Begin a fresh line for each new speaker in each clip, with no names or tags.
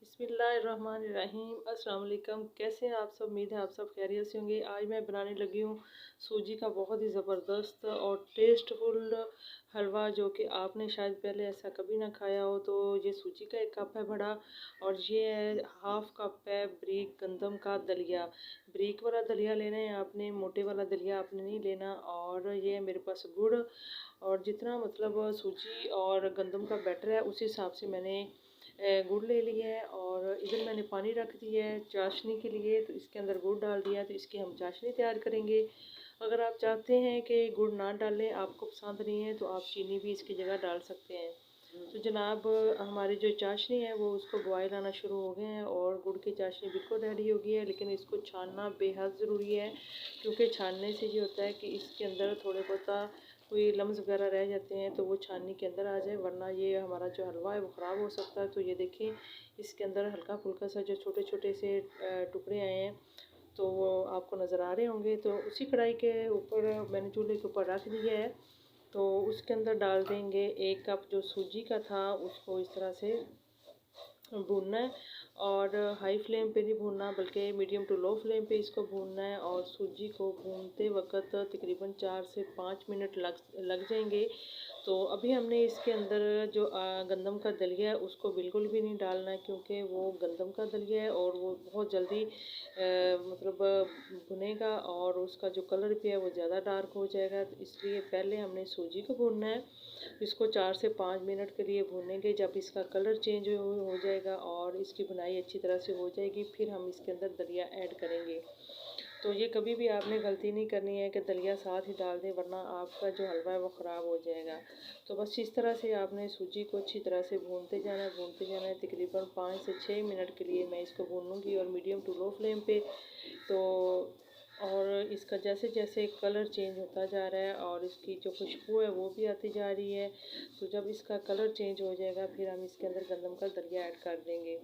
बिस्मिल्लाहिर्रहमानिर्रहीम। अस्सलाम वालेकुम। कैसे हैं आप सब? उम्मीद है आप सब खैरियत से होंगे। आज मैं बनाने लगी हूँ सूजी का बहुत ही ज़बरदस्त और टेस्टफुल हलवा, जो कि आपने शायद पहले ऐसा कभी ना खाया हो। तो ये सूजी का एक कप है बड़ा, और ये है हाफ़ कप है ब्रीक गंदम का दलिया। ब्रीक वाला दलिया लेना है आपने, मोटे वाला दलिया आपने नहीं लेना। और ये है मेरे पास गुड़, और जितना मतलब सूजी और गंदम का बैटर है उस हिसाब से मैंने गुड़ ले लिया है। और इधर मैंने पानी रख दिया है चाशनी के लिए, तो इसके अंदर गुड़ डाल दिया, तो इसकी हम चाशनी तैयार करेंगे। अगर आप चाहते हैं कि गुड़ ना डालें, आपको पसंद नहीं है, तो आप चीनी भी इसकी जगह डाल सकते हैं। तो जनाब, हमारी जो चाशनी है वो उसको बॉयल आना शुरू हो गए हैं, और गुड़ की चाशनी बिल्कुल रेडी हो गई है। लेकिन इसको छानना बेहद ज़रूरी है, क्योंकि छानने से ये होता है कि इसके अंदर थोड़े बहुत कोई लम्स वगैरह रह जाते हैं, तो वो छाननी के अंदर आ जाए, वरना ये हमारा जो हलवा है वो ख़राब हो सकता है। तो ये देखें, इसके अंदर हल्का फुल्का सा जो छोटे छोटे से टुकड़े आए हैं, तो वो आपको नज़र आ रहे होंगे। तो उसी कढ़ाई के ऊपर मैंने चूल्हे के ऊपर रख दिया है, तो उसके अंदर डाल देंगे 1 कप जो सूजी का था, उसको इस तरह से भूनना है। और हाई फ्लेम पे नहीं भूनना, बल्कि मीडियम टू लो फ्लेम पे इसको भूनना है। और सूजी को भूनते वक्त तकरीबन 4 से 5 मिनट लग जाएंगे। तो अभी हमने इसके अंदर जो गंदम का दलिया है उसको बिल्कुल भी नहीं डालना है, क्योंकि वो गंदम का दलिया है और वो बहुत जल्दी मतलब भुनेगा, और उसका जो कलर भी है वो ज़्यादा डार्क हो जाएगा। तो इसलिए पहले हमने सूजी को भूनना है। इसको 4 से 5 मिनट के लिए भूनेंगे। जब इसका कलर चेंज हो जाएगा और इसकी बुनाई अच्छी तरह से हो जाएगी, फिर हम इसके अंदर दलिया ऐड करेंगे। तो ये कभी भी आपने गलती नहीं करनी है कि दलिया साथ ही डाल दें, वरना आपका जो हलवा है वो ख़राब हो जाएगा। तो बस इस तरह से आपने सूजी को अच्छी तरह से भूनते जाना है। तकरीबन 5 से 6 मिनट के लिए मैं इसको भूनूंगी, और मीडियम टू लो फ्लेम पे। तो और इसका जैसे जैसे कलर चेंज होता जा रहा है और इसकी जो खुशबू है वो भी आती जा रही है, तो जब इसका कलर चेंज हो जाएगा, फिर हम इसके अंदर गंदम का दलिया ऐड कर देंगे।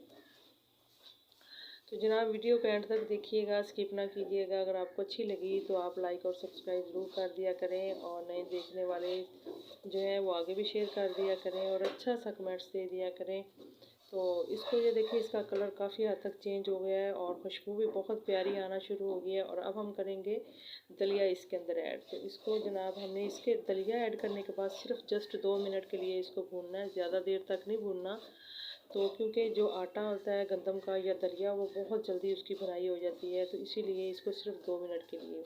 तो जनाब, वीडियो को एंड तक देखिएगा, स्किप ना कीजिएगा। अगर आपको अच्छी लगी तो आप लाइक और सब्सक्राइब ज़रूर कर दिया करें, और नए देखने वाले जो हैं वो आगे भी शेयर कर दिया करें, और अच्छा सा कमेंट्स दे दिया करें। तो इसको ये देखिए, इसका कलर काफ़ी हद तक चेंज हो गया है, और खुशबू भी बहुत प्यारी आना शुरू हो गई है। और अब हम करेंगे दलिया इसके अंदर ऐड। तो इसको जनाब, हमने इसके दलिया ऐड करने के बाद सिर्फ जस्ट 2 मिनट के लिए इसको भूनना है, ज़्यादा देर तक नहीं भूनना। तो क्योंकि जो आटा होता है गंदम का या दलिया, वो बहुत जल्दी उसकी भुनाई हो जाती है, तो इसीलिए इसको सिर्फ 2 मिनट के लिए।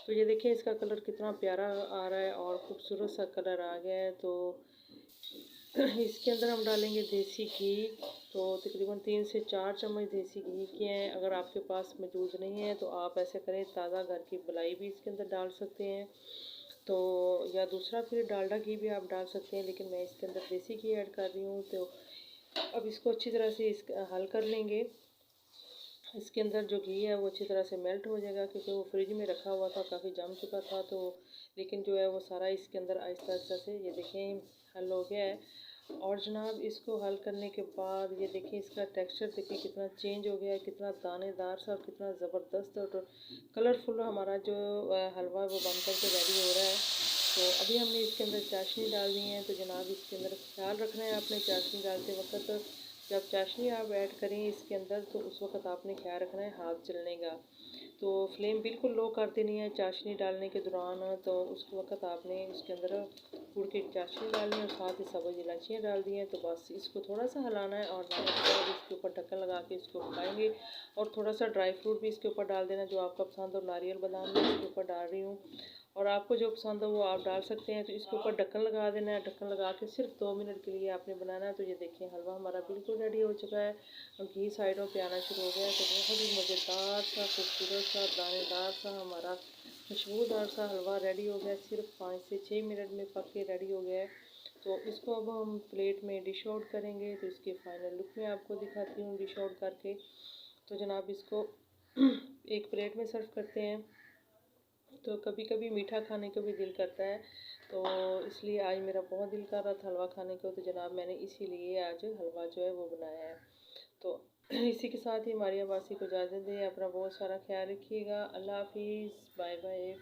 तो ये देखिए, इसका कलर कितना प्यारा आ रहा है और ख़ूबसूरत सा कलर आ गया है। तो इसके अंदर हम डालेंगे देसी घी। तो तकरीबन 3 से 4 चम्मच देसी घी के हैं। अगर आपके पास मौजूद नहीं है तो आप ऐसे करें, ताज़ा घर की मलाई भी इसके अंदर डाल सकते हैं, तो या दूसरा फिर डालडा घी भी आप डाल सकते हैं, लेकिन मैं इसके अंदर देसी घी ऐड कर रही हूँ। तो अब इसको अच्छी तरह से हल कर लेंगे। इसके अंदर जो घी है वो अच्छी तरह से मेल्ट हो जाएगा, क्योंकि वो फ्रिज में रखा हुआ था, काफ़ी जम चुका था। तो लेकिन जो है वो सारा इसके अंदर आहिस्ता आहिस्ता से ये देखें हल हो गया है। और जनाब, इसको हल करने के बाद ये देखिए, इसका टेक्सचर देखिए कितना चेंज हो गया है, कितना दानेदार सा, कितना ज़बरदस्त और कलरफुल हमारा जो हलवा है वो बनकर के रेडी हो रहा है। तो अभी हमने इसके अंदर चाशनी डालनी है। तो जनाब, इसके अंदर ख्याल रखना है आपने चाशनी डालते वक्त, जब चाशनी आप ऐड करें इसके अंदर, तो उस वक्त आपने ख्याल रखना है हाथ जलने का। तो फ्लेम बिल्कुल लो कर देनी है चाशनी डालने के दौरान। तो उस वक्त आपने उसके अंदर गुड़ की चाशनी डालनी है, और साथ ही सब्ज़ इलायचियाँ डाल दी हैं। तो बस इसको थोड़ा सा हिलाना है, और हिलाने के बाद इसके ऊपर ढक्कन लगा के इसको पकाएंगे। और थोड़ा सा ड्राई फ्रूट भी इसके ऊपर डाल देना, जो आपका पसंद हो। नारियल बादाम भी इसके ऊपर डाल रही हूँ, और आपको जो पसंद हो वो आप डाल सकते हैं। तो इसके ऊपर ढक्कन लगा देना है। ढक्कन लगा के सिर्फ 2 मिनट के लिए आपने बनाना है। तो ये देखिए, हलवा हमारा बिल्कुल रेडी हो चुका है, और घी साइडों पे आना शुरू हो गया है। तो बहुत ही मज़ेदार सा, खूबसूरत सा, दानेदार सा, हमारा खुशबूदार सा हलवा रेडी हो गया। सिर्फ 5 से 6 मिनट में पक के रेडी हो गया है। तो इसको अब हम प्लेट में डिश आउट करेंगे। तो इसके फाइनल लुक में आपको दिखाती हूँ डिश आउट करके। तो जनाब, इसको एक प्लेट में सर्व करते हैं। तो कभी कभी मीठा खाने को भी दिल करता है, तो इसलिए आज मेरा बहुत दिल कर रहा था हलवा खाने को। तो जनाब, मैंने इसीलिए आज हलवा जो है वो बनाया है। तो इसी के साथ ही हमारी आवासी को इजाज़त दें। अपना बहुत सारा ख्याल रखिएगा। अल्लाह हाफिज़, बाय बाय।